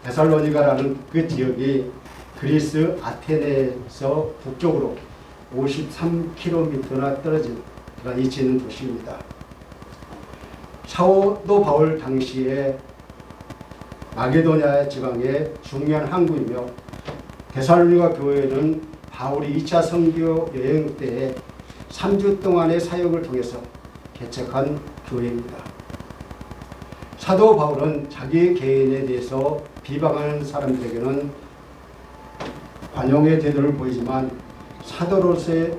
데살로니가라는 그 지역이 그리스 아테네에서 북쪽으로 53km나 떨어진 그런 위치에 있는 도시입니다. 사도 바울 당시에 마게도냐 지방의 중요한 항구이며 데살로니가 교회는 바울이 2차 선교 여행 때에 3주 동안의 사역을 통해서 개척한 교회입니다. 사도 바울은 자기 개인에 대해서 비방하는 사람들에게는 관용의 태도를 보이지만 사도로서의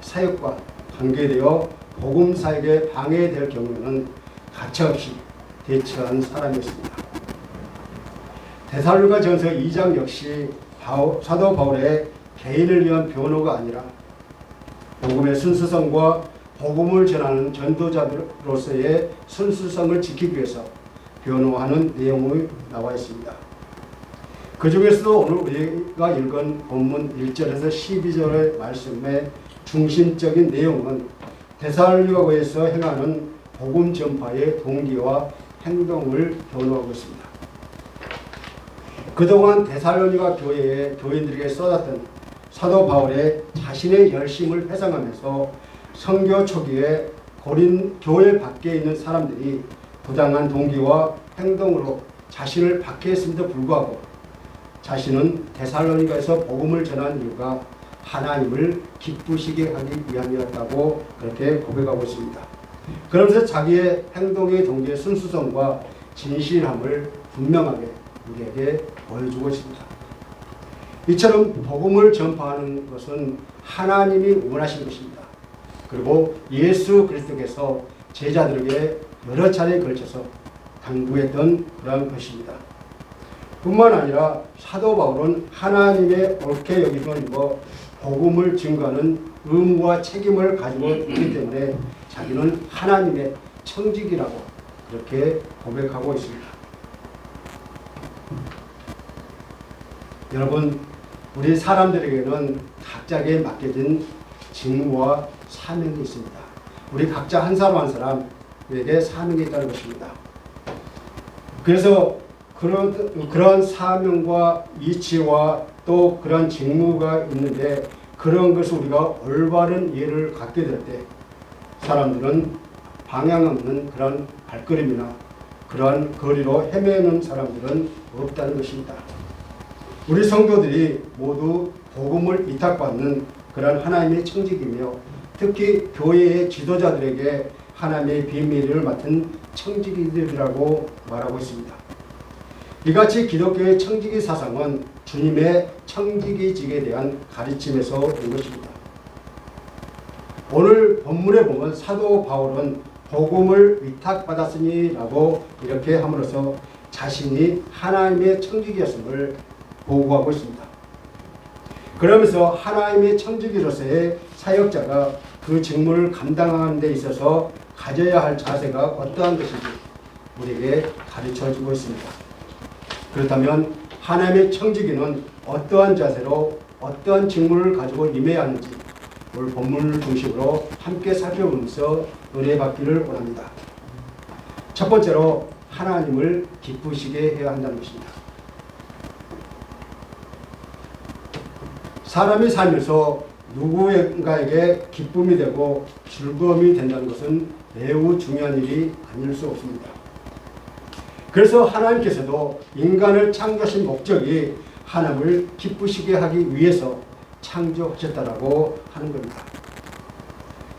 사역과 관계되어 복음 사역에 방해될 경우에는 가차없이 대처한 사람이었습니다. 데살로니가전서 2장 역시 사도 바울의 개인을 위한 변호가 아니라 복음의 순수성과 복음을 전하는 전도자로서의 순수성을 지키기 위해서 변호하는 내용이 나와 있습니다. 그 중에서도 오늘 우리가 읽은 본문 1절에서 12절의 말씀의 중심적인 내용은 데살로니가 교회에서 행하는 복음 전파의 동기와 행동을 변호하고 있습니다. 그동안 데살로니가 교회의 교인들에게 쏟았던 사도 바울의 자신의 열심을 회상하면서 선교 초기에 고린 교회 밖에 있는 사람들이 부당한 동기와 행동으로 자신을 박해했음에도 불구하고 자신은 데살로니가에서 복음을 전한 이유가 하나님을 기쁘시게 하기 위함이었다고 그렇게 고백하고 있습니다. 그러면서 자기의 행동의 동기의 순수성과 진실함을 분명하게 우리에게 보여주고 있습니다. 이처럼 복음을 전파하는 것은 하나님이 원하신 것입니다. 그리고 예수 그리스도께서 제자들에게 여러 차례에 걸쳐서 당부했던 그러한 것입니다. 뿐만 아니라 사도 바울은 하나님의 옳게 여김을 입어 복음을 증거하는 의무와 책임을 가지고 있기 때문에 자기는 하나님의 청직이라고 그렇게 고백하고 있습니다. 여러분, 우리 사람들에게는 각자에게 맡겨진 직무와 사명이 있습니다. 우리 각자 한 사람 한 사람에게 사명이 있다는 것입니다. 그래서 그런 사명과 이치와 또 그런 직무가 있는데 그런 것을 우리가 올바른 이해를 갖게 될 때 사람들은 방향 없는 그런 발걸음이나 그러한 거리로 헤매는 사람들은 없다는 것입니다. 우리 성도들이 모두 복음을 위탁받는 그런 하나님의 청직이며 특히 교회의 지도자들에게 하나님의 비밀을 맡은 청지기들이라고 말하고 있습니다. 이같이 기독교의 청지기 사상은 주님의 청지기직에 대한 가르침에서 온 것입니다. 오늘 본문에 보면 사도 바울은 복음을 위탁받았으니라고 이렇게 함으로써 자신이 하나님의 청지기였음을 보고하고 있습니다. 그러면서 하나님의 청지기로서의 사역자가 그 직무를 감당하는 데 있어서 가져야 할 자세가 어떠한 것인지 우리에게 가르쳐주고 있습니다. 그렇다면 하나님의 청지기는 어떠한 자세로 어떠한 직무를 가지고 임해야 하는지 오늘 본문을 중심으로 함께 살펴보면서 은혜받기를 원합니다. 첫 번째로 하나님을 기쁘시게 해야 한다는 것입니다. 사람이 살면서 누구인가에게 기쁨이 되고 즐거움이 된다는 것은 매우 중요한 일이 아닐 수 없습니다. 그래서 하나님께서도 인간을 창조하신 목적이 하나님을 기쁘시게 하기 위해서 창조하셨다라고 하는 겁니다.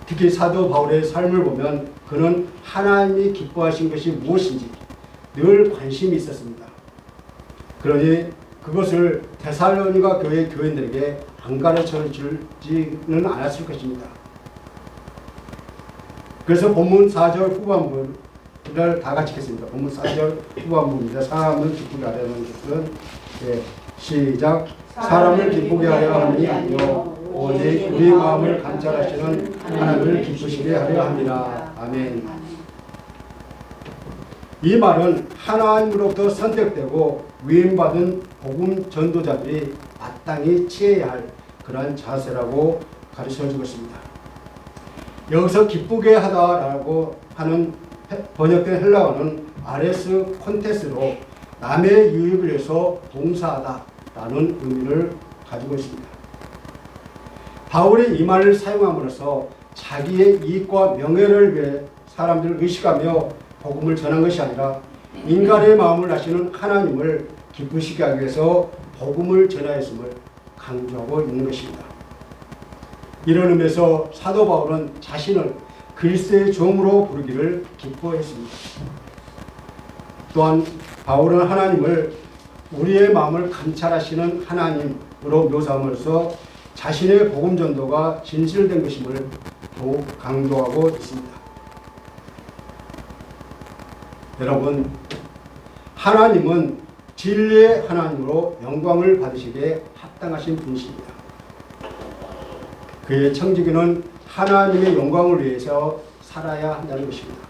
특히 사도 바울의 삶을 보면 그는 하나님이 기뻐하신 것이 무엇인지 늘 관심이 있었습니다. 그러니 그것을 데살로니가 교회 교인들에게 안 가르쳐 주지는 않았을 것입니다. 그래서 본문 4절 후반부를 다 같이 읽겠습니다. 본문 4절 후반부입니다. 사람을 기쁘게 하려는 것은 시작. 사람을 기쁘게 하려 함이 아니요 오직 우리 마음을 감찰하시는 하나님을 기쁘시게 하려 합니다. 아멘. 이 말은 하나님으로부터 선택되고 위임받은 복음 전도자들이 마땅히 취해야 할 그러한 자세라고 가르쳐주고 있습니다. 여기서 기쁘게 하다라고 하는 번역된 헬라어는 아레스 콘테스로 남의 유익을 위해서 봉사하다라는 의미를 가지고 있습니다. 바울이 이 말을 사용함으로써 자기의 이익과 명예를 위해 사람들을 의식하며 복음을 전한 것이 아니라 인간의 마음을 아시는 하나님을 기쁘시게 하기 위해서 복음을 전하였음을 강조하고 있는 것입니다. 이런 의미에서 사도 바울은 자신을 그리스도의 종으로 부르기를 기뻐했습니다. 또한 바울은 하나님을 우리의 마음을 감찰하시는 하나님으로 묘사함으로써 자신의 복음 전도가 진실된 것임을 더욱 강조하고 있습니다. 여러분, 하나님은 진리의 하나님으로 영광을 받으시기에 합당하신 분이십니다. 그의 청지기는 하나님의 영광을 위해서 살아야 한다는 것입니다.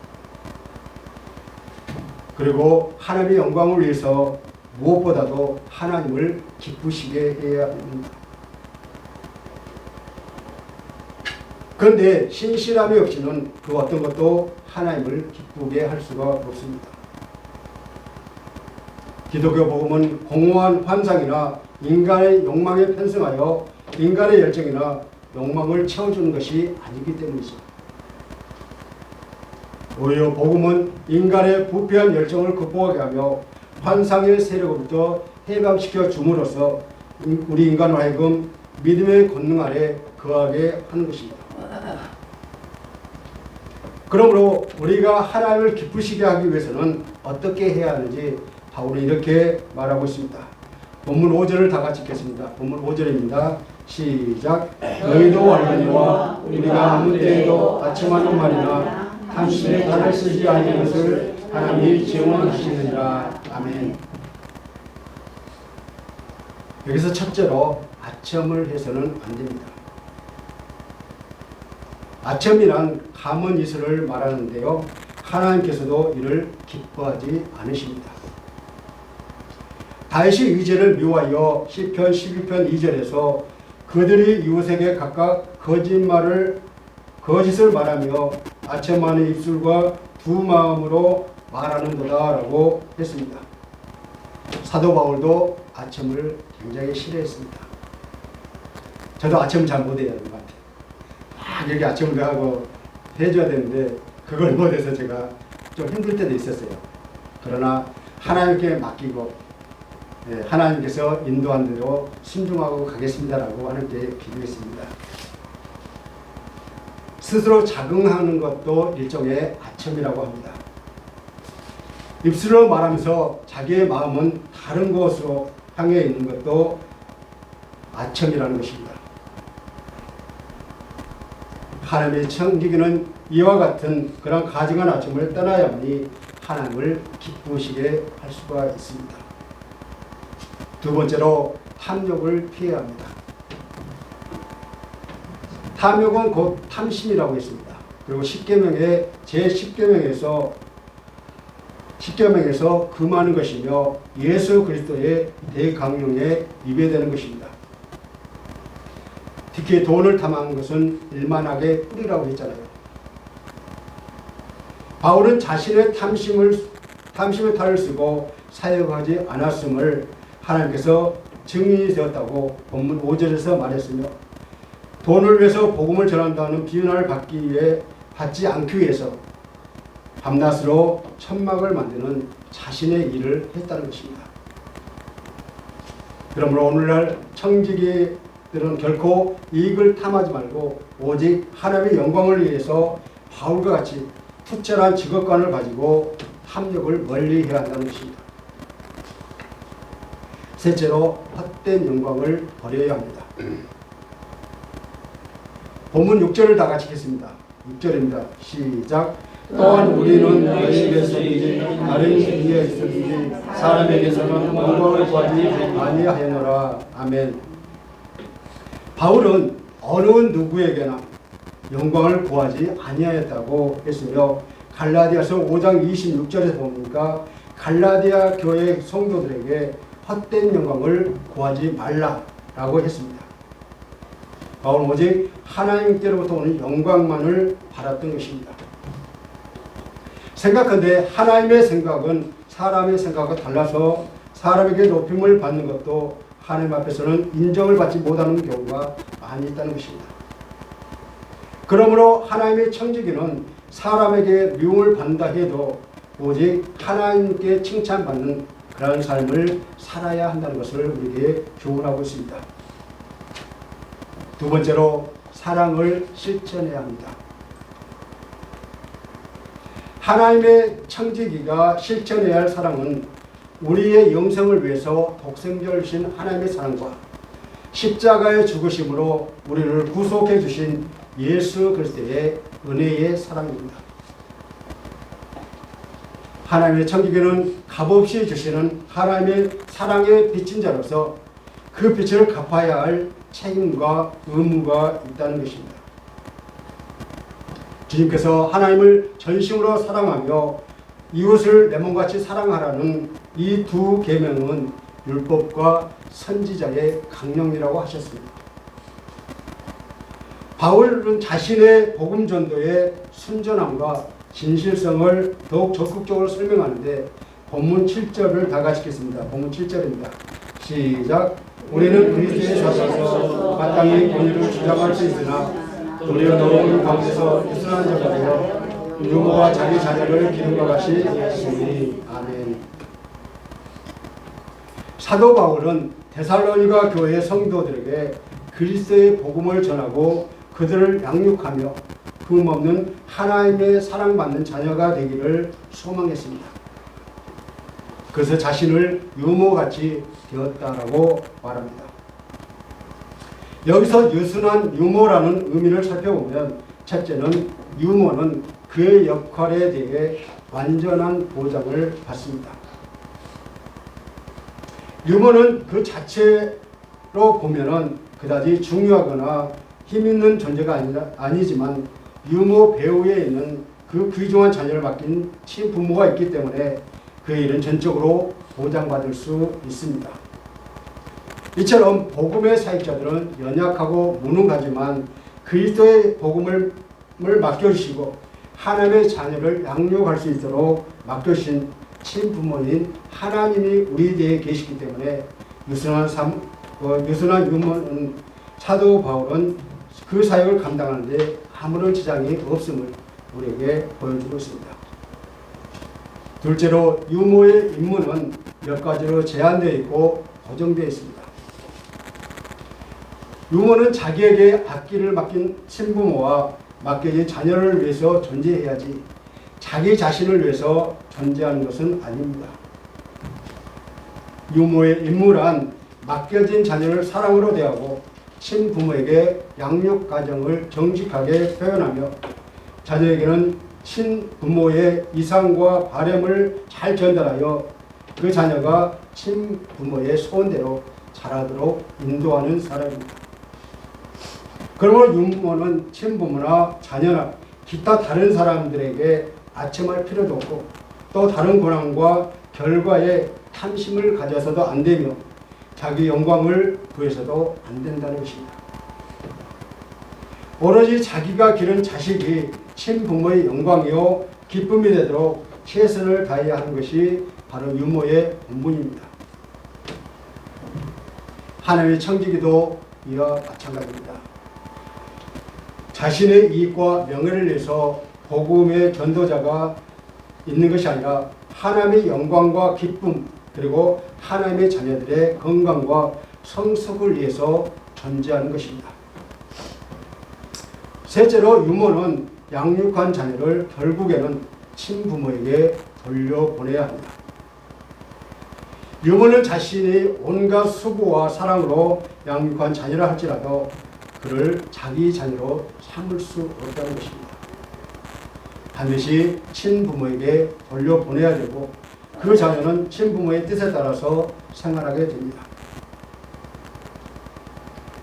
그리고 하나님의 영광을 위해서 무엇보다도 하나님을 기쁘시게 해야 합니다. 그런데 신실함이 없이는 그 어떤 것도 하나님을 기쁘게 할 수가 없습니다. 기독교 복음은 공허한 환상이나 인간의 욕망에 편승하여 인간의 열정이나 욕망을 채워주는 것이 아니기 때문이죠. 오히려 복음은 인간의 부패한 열정을 극복하게 하며 환상의 세력으로부터 해방시켜 줌으로써 우리 인간을 하여금 믿음의 권능 아래 거하게 하는 것입니다. 그러므로 우리가 하나님을 기쁘시게 하기 위해서는 어떻게 해야 하는지 바울은 이렇게 말하고 있습니다. 본문 5절을 다 같이 읽겠습니다. 본문 5절입니다. 시작. 너희도 알거니와 우리가 아무 때에도 아첨하는 말이나 탐심의 탈을 쓰지 아니한 것을 하나님이 증언하시느니라. 아멘. 여기서 첫째로 아첨을 해서는 안 됩니다. 아첨이란 감언 이설을 말하는데요. 하나님께서도 이를 기뻐하지 않으십니다. 다윗이 위제를 미워하여 시편 12편 2절에서 그들이 이웃에게 각각 거짓을 말하며 아첨하는 입술과 두 마음으로 말하는도다 라고 했습니다. 사도 바울도 아첨을 굉장히 싫어했습니다. 저도 아첨을 잘 못해야 하는 것 같아요. 막 이렇게 아첨을 하고 해줘야 되는데 그걸 못해서 제가 좀 힘들 때도 있었어요. 그러나 하나님께 맡기고 하나님께서 인도한 대로 순종하고 가겠습니다라고 하나님께 기도했습니다. 스스로 자긍하는 것도 일종의 아첨이라고 합니다. 입술로 말하면서 자기의 마음은 다른 것으로 향해 있는 것도 아첨이라는 것입니다. 하나님의 청지기는 이와 같은 그런 가증한 아첨을 떠나야만이 하나님을 기쁘시게 할 수가 있습니다. 두 번째로 탐욕을 피해야 합니다. 탐욕은 곧 탐심이라고 했습니다. 그리고 십계명의 제10계명에서 금하는 것이며 예수 그리스도의 대강령에 위배되는 것입니다. 특히 돈을 탐하는 것은 일만하게 뿌리라고 했잖아요. 바울은 자신의 탐심의 탈을 쓰고 사역하지 않았음을 하나님께서 증인이 되었다고 본문 5절에서 말했으며 돈을 위해서 복음을 전한다는 비난을 받지 않기 위해서 밤낮으로 천막을 만드는 자신의 일을 했다는 것입니다. 그러므로 오늘날 청지기들은 결코 이익을 탐하지 말고 오직 하나님의 영광을 위해서 바울과 같이 투철한 직업관을 가지고 탐욕을 멀리해야 한다는 것입니다. 셋째로 헛된 영광을 버려야 합니다. 본문 6절을 다 같이 읽겠습니다. 6절입니다. 시작. 또한 우리는 너희에게서든지 다른 이에서든지 사람에게서는 영광을 구하지 아니하였노라. 아멘. 바울은 어느 누구에게나 영광을 구하지 아니하였다고 했으며 갈라디아서 5장 26절에서 보니까 갈라디아 교회 성도들에게 헛된 영광을 구하지 말라라고 했습니다. 바울은 오직 하나님께로부터 오는 영광만을 바랐던 것입니다. 생각한데 하나님의 생각은 사람의 생각과 달라서 사람에게 높임을 받는 것도 하나님 앞에서는 인정을 받지 못하는 경우가 많이 있다는 것입니다. 그러므로 하나님의 청지기는 사람에게 미움을 받는다 해도 오직 하나님께 칭찬받는 그런 삶을 살아야 한다는 것을 우리에게 교훈하고 있습니다. 두 번째로 사랑을 실천해야 합니다. 하나님의 청지기가 실천해야 할 사랑은 우리의 영생을 위해서 독생자이신 하나님의 사랑과 십자가의 죽으심으로 우리를 구속해 주신 예수 그리스도의 은혜의 사랑입니다. 하나님의 청지기는 값없이 주시는 하나님의 사랑의 빚진 자로서 그 빚을 갚아야 할 책임과 의무가 있다는 것입니다. 주님께서 하나님을 전심으로 사랑하며 이웃을 내 몸같이 사랑하라는 이 두 계명은 율법과 선지자의 강령이라고 하셨습니다. 바울은 자신의 복음 전도의 순전함과 진실성을 더욱 적극적으로 설명하는데 본문 7절을 다 같이 읽겠습니다. 본문 7절입니다. 시작. 우리는 그리스도의 사실에서 마땅히 권위를 주장할 수 있으나 도리어 너희 가운데서 유순한 자가 되어 유모와 자기 자녀를 기름과 같이 했으니. 아멘. 사도 바울은 데살로니가 교회 성도들에게 그리스도의 복음을 전하고 그들을 양육하며 흠없는 하나님의 사랑받는 자녀가 되기를 소망했습니다. 그래서 자신을 유모같이 되었다라고 말합니다. 여기서 유순한 유모라는 의미를 살펴보면 첫째는 유모는 그의 역할에 대해 완전한 보장을 받습니다. 유모는 그 자체로 보면은 그다지 중요하거나 힘있는 존재가 아니지만 유모 배후에 있는 그 귀중한 자녀를 맡긴 친부모가 있기 때문에 그의 일은 전적으로 보장받을 수 있습니다. 이처럼 복음의 사역자들은 연약하고 무능하지만 그리스도의 복음을 맡겨주시고 하나님의 자녀를 양육할 수 있도록 맡겨주신 친부모인 하나님이 우리 뒤에 계시기 때문에 유순한 유모는 사도 바울은 그 사역을 감당하는데 아무런 지장이 없음을 우리에게 보여주고 있습니다. 둘째로 유모의 임무는 몇 가지로 제한되어 있고 고정되어 있습니다. 유모는 자기에게 악기를 맡긴 친부모와 맡겨진 자녀를 위해서 존재해야지 자기 자신을 위해서 존재하는 것은 아닙니다. 유모의 임무란 맡겨진 자녀를 사랑으로 대하고 친부모에게 양육 과정을 정직하게 표현하며 자녀에게는 친부모의 이상과 바램을 잘 전달하여 그 자녀가 친부모의 소원대로 자라도록 인도하는 사람입니다. 그러므로 유모는 친부모나 자녀나 기타 다른 사람들에게 아첨할 필요도 없고 또 다른 권한과 결과에 탐심을 가져서도 안 되며 자기 영광을 구해서도 안 된다는 것입니다. 오로지 자기가 기른 자식이 친부모의 영광이요 기쁨이 되도록 최선을 다해야 하는 것이 바로 유모의 본분입니다. 하나님의 청지기도 이와 마찬가지입니다. 자신의 이익과 명예를 위해서 복음의 전도자가 있는 것이 아니라 하나님의 영광과 기쁨 그리고 하나님의 자녀들의 건강과 성숙을 위해서 존재하는 것입니다. 셋째로 유모는 양육한 자녀를 결국에는 친부모에게 돌려보내야 합니다. 유모는 자신이 온갖 수고와 사랑으로 양육한 자녀라 할지라도 그를 자기 자녀로 삼을 수 없다는 것입니다. 반드시 친부모에게 돌려보내야 되고 그 자녀는 친부모의 뜻에 따라서 생활하게 됩니다.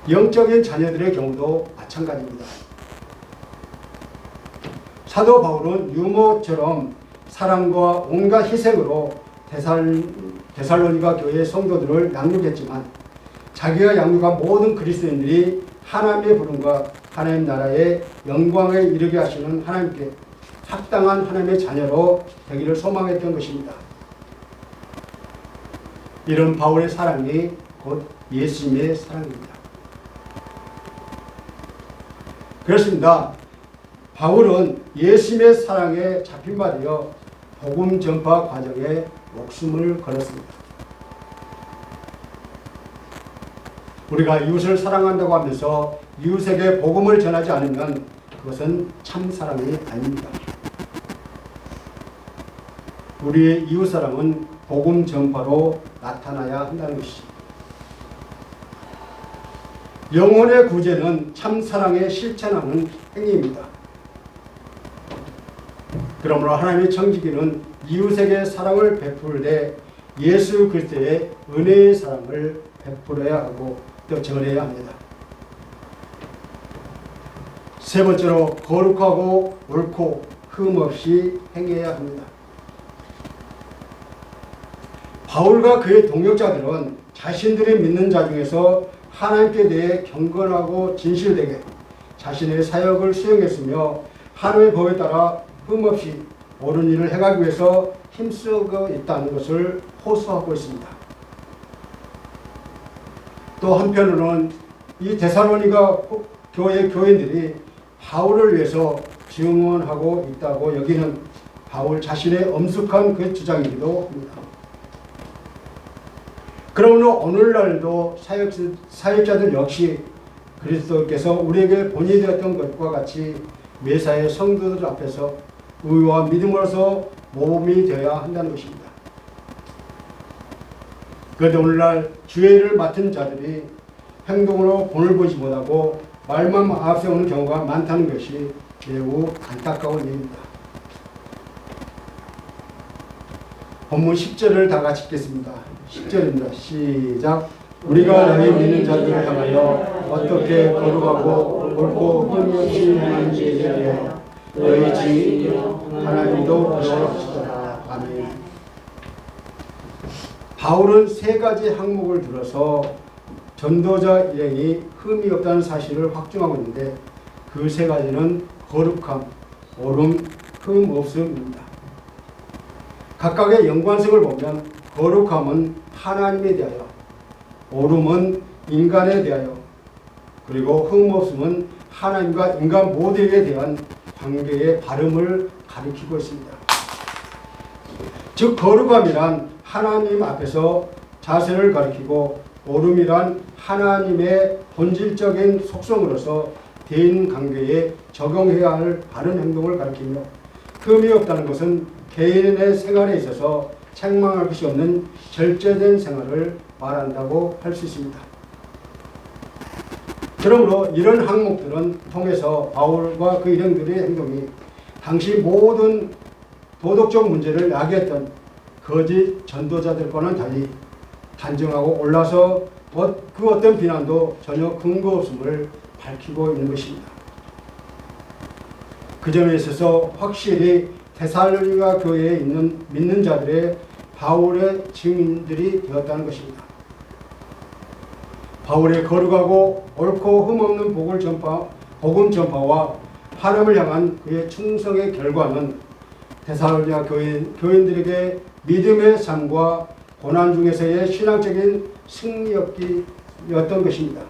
영적인 자녀들의 경우도 마찬가지입니다. 사도 바울은 유모처럼 사랑과 온갖 희생으로 데살로니가 교회의 성도들을 양육했지만 자기가 양육한 모든 그리스도인들이 하나님의 부름과 하나님 나라의 영광에 이르게 하시는 하나님께 합당한 하나님의 자녀로 되기를 소망했던 것입니다. 이런 바울의 사랑이 곧 예수님의 사랑입니다. 그렇습니다. 바울은 예수님의 사랑에 잡힌 바 되어 복음 전파 과정에 목숨을 걸었습니다. 우리가 이웃을 사랑한다고 하면서 이웃에게 복음을 전하지 않으면 그것은 참 사랑이 아닙니다. 우리의 이웃사랑은 복음 전파로 나타나야 한다는 것이죠. 영혼의 구제는 참 사랑에 실천하는 행위입니다. 그러므로 하나님의 청지기는 이웃에게 사랑을 베풀 때 예수 그리스도의 은혜의 사랑을 베풀어야 하고 또 전해야 합니다. 세 번째로 거룩하고 옳고 흠없이 행해야 합니다. 바울과 그의 동역자들은 자신들이 믿는 자 중에서 하나님께 대해 경건하고 진실되게 자신의 사역을 수행했으며 하나님의 법에 따라 흠없이 옳은 일을 해가기 위해서 힘쓰고 있다는 것을 호소하고 있습니다. 또 한편으로는 이 데살로니가 교회 교인들이 바울을 위해서 증언하고 있다고 여기는 바울 자신의 엄숙한 그 주장이기도 합니다. 그러므로 오늘날도 사역자들 역시 그리스도께서 우리에게 본이 되었던 것과 같이 매사의 성도들 앞에서 의와 믿음으로서 모범이 되어야 한다는 것입니다. 그런데 오늘날 주의 일을 맡은 자들이 행동으로 본을 보지 못하고 말만 앞세우는 경우가 많다는 것이 매우 안타까운 일입니다. 본문 10절을 다 같이 읽겠습니다. 10절입니다. 시작. 우리가 너희 믿는 자들을 향하여 어떻게 거룩하고 옳고 흠없이 행하는지에 대하여 너희 증인이여 하나님도 부러워하시더라. 아멘. 바울은 세 가지 항목을 들어서 전도자 일행이 흠이 없다는 사실을 확증하고 있는데 그 세 가지는 거룩함, 옳음, 흠 없음입니다. 각각의 연관성을 보면 거룩함은 하나님에 대하여, 옳음은 인간에 대하여, 그리고 흠 없음은 하나님과 인간 모두에 대한 관계의 바름을 가리키고 있습니다. 즉 거룩함이란 하나님 앞에서 자세를 가리키고 옳음이란 하나님의 본질적인 속성으로서 대인관계에 적용해야 할 바른 행동을 가리키며 흠이 없다는 것은 개인의 생활에 있어서 책망할 것이 없는 절제된 생활을 말한다고 할 수 있습니다. 그러므로 이런 항목들은 통해서 바울과 그 일행들의 행동이 당시 모든 도덕적 문제를 야기했던 거짓 전도자들과는 달리 단정하고 올라서 그 어떤 비난도 전혀 근거 없음을 밝히고 있는 것입니다. 그 점에 있어서 확실히 데살로니가 교회에 있는 믿는 자들의 바울의 증인들이 되었다는 것입니다. 바울의 거룩하고 옳고 흠없는 복음 전파와 하나님을 향한 그의 충성의 결과는 데살로니가 교인들에게 믿음의 삶과 고난 중에서의 신앙적인 승리였던 것입니다.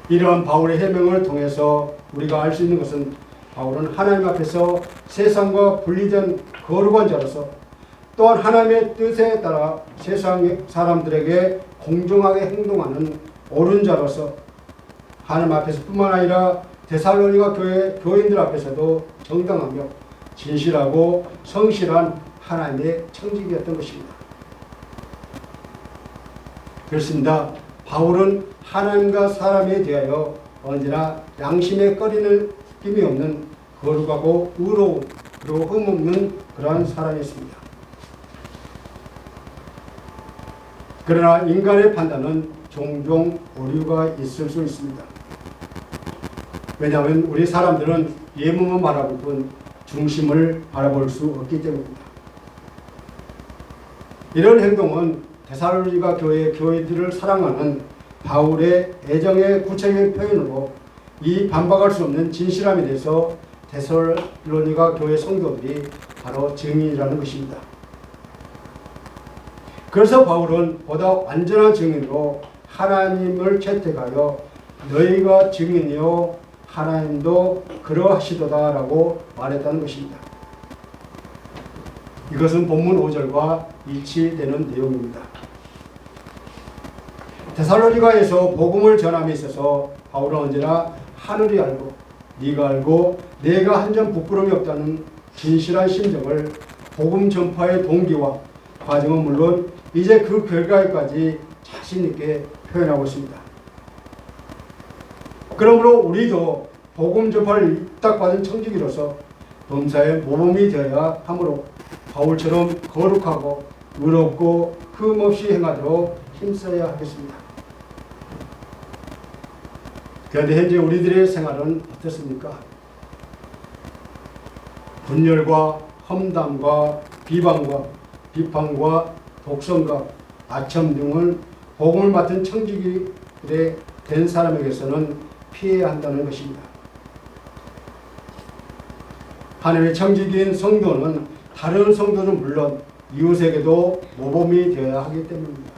이러한 바울의 해명을 통해서 우리가 알 수 있는 것은 바울은 하나님 앞에서 세상과 분리된 거룩한 자로서 또한 하나님의 뜻에 따라 세상 사람들에게 공정하게 행동하는 옳은 자로서 하나님 앞에서 뿐만 아니라 데살로니가 교인들 앞에서도 정당하며 진실하고 성실한 하나님의 청지기였던 것입니다. 그렇습니다. 바울은 하나님과 사람에 대하여 언제나 양심에 꺼리는 힘이 없는 거룩하고 의로운 그리고 흠없는 그러한 사람이었습니다. 그러나 인간의 판단은 종종 오류가 있을 수 있습니다. 왜냐하면 우리 사람들은 예문만 바라볼 뿐 중심을 바라볼 수 없기 때문입니다. 이런 행동은 데살로니가 교회의 교인들을 사랑하는 바울의 애정의 구체적인 표현으로 이 반박할 수 없는 진실함에 대해서 데살로니가 교회 성도들이 바로 증인이라는 것입니다. 그래서 바울은 보다 완전한 증인으로 하나님을 채택하여 너희가 증인이요 하나님도 그러하시도다 라고 말했다는 것입니다. 이것은 본문 5절과 일치되는 내용입니다. 데살로니가에서 복음을 전함에 있어서 바울은 언제나 하늘이 알고 네가 알고 내가 한 점 부끄러움이 없다는 진실한 심정을 복음 전파의 동기와 과정은 물론 이제 그 결과에까지 자신 있게 표현하고 있습니다. 그러므로 우리도 복음 전파를 위탁받은 청지기로서 범사의 모범이 되어야 하므로 바울처럼 거룩하고 의롭고 흠없이 행하도록 힘써야 하겠습니다. 그런데 현재 우리들의 생활은 어떻습니까? 분열과 험담과 비방과 비판과 독선과 아첨 등을 복음을 맡은 청지기에 된 사람에게서는 피해야 한다는 것입니다. 하나님의 청지기인 성도는 다른 성도는 물론 이웃에게도 모범이 되어야 하기 때문입니다.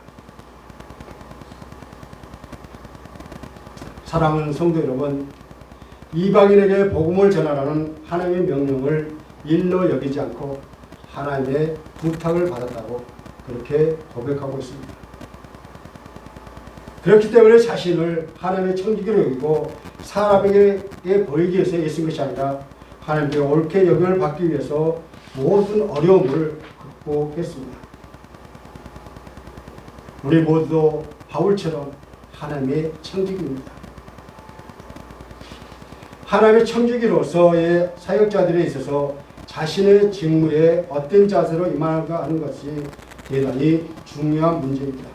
사랑하는 성도 여러분, 이방인에게 복음을 전하라는 하나님의 명령을 일로 여기지 않고 하나님의 부탁을 받았다고 그렇게 고백하고 있습니다. 그렇기 때문에 자신을 하나님의 청지기로 여기고 사람에게 보이기 위해서 애쓴 것이 아니라 하나님께 옳게 여김을 받기 위해서 모든 어려움을 극복했습니다. 우리 모두도 바울처럼 하나님의 청지기입니다. 하나님의 청지기로서의 사역자들에 있어서 자신의 직무에 어떤 자세로 임하는가 하는 것이 대단히 중요한 문제입니다.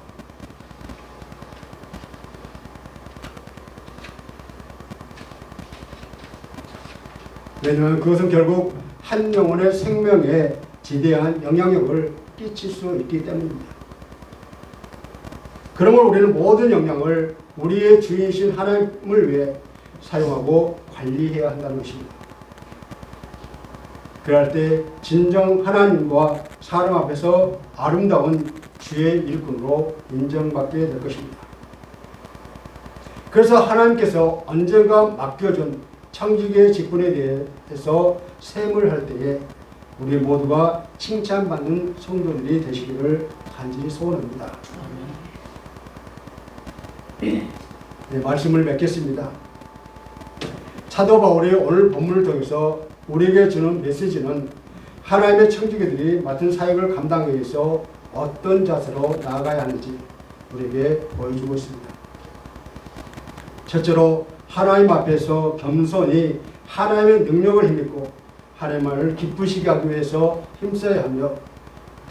왜냐하면 그것은 결국 한 영혼의 생명에 지대한 영향력을 끼칠 수 있기 때문입니다. 그러므로 우리는 모든 영향을 우리의 주인이신 하나님을 위해 사용하고 관리해야 한다는 것입니다. 그럴 때 진정 하나님과 사람 앞에서 아름다운 주의 일꾼으로 인정받게 될 것입니다. 그래서 하나님께서 언젠가 맡겨준 청지기의 직분에 대해서 셈을 할 때에 우리 모두가 칭찬받는 성도들이 되시기를 간절히 소원합니다. 네, 말씀을 맺겠습니다. 사도 바울이 오늘 본문을 통해서 우리에게 주는 메시지는 하나님의 청지기들이 맡은 사역을 감당하기 위해서 어떤 자세로 나아가야 하는지 우리에게 보여주고 있습니다. 첫째로 하나님 앞에서 겸손히 하나님의 능력을 힘입고 하나님을 기쁘시게 하기 위해서 힘써야 하며,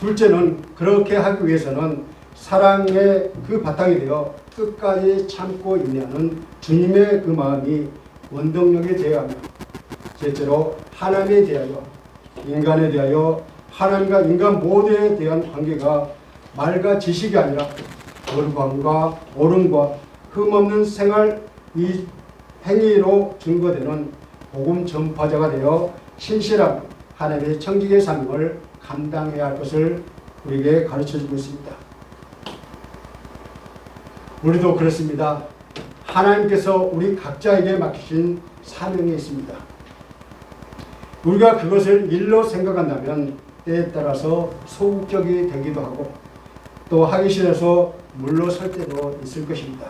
둘째는 그렇게 하기 위해서는 사랑의 그 바탕이 되어 끝까지 참고 인내하는 주님의 그 마음이 원동력이 되어야 하며, 셋째로 하나님에 대하여 인간에 대하여 하나님과 인간 모두에 대한 관계가 말과 지식이 아니라 거룩함과 옳음과 흠없는 생활 이 행위로 증거되는 복음 전파자가 되어 신실한 하나님의 청지기의 사명을 감당해야 할 것을 우리에게 가르쳐주고 있습니다. 우리도 그렇습니다. 하나님께서 우리 각자에게 맡기신 사명이 있습니다. 우리가 그것을 일로 생각한다면 때에 따라서 소극적이 되기도 하고 또 하기 싫어서 물러설 때도 있을 것입니다.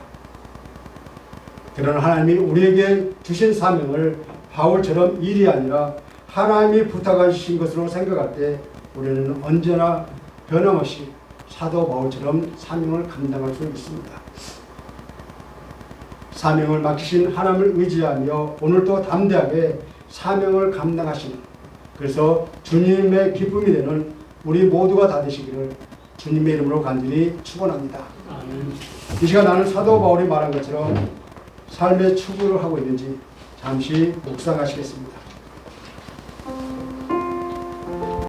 그러나 하나님이 우리에게 주신 사명을 바울처럼 일이 아니라 하나님이 부탁하신 것으로 생각할 때 우리는 언제나 변함없이 사도 바울처럼 사명을 감당할 수 있습니다. 사명을 맡기신 하나님을 의지하며 오늘도 담대하게 사명을 감당하시는, 그래서 주님의 기쁨이 되는 우리 모두가 다 되시기를 주님의 이름으로 간절히 축원합니다. 이 시간 나는 사도 바울이 말한 것처럼 삶의 추구를 하고 있는지 잠시 묵상하시겠습니다.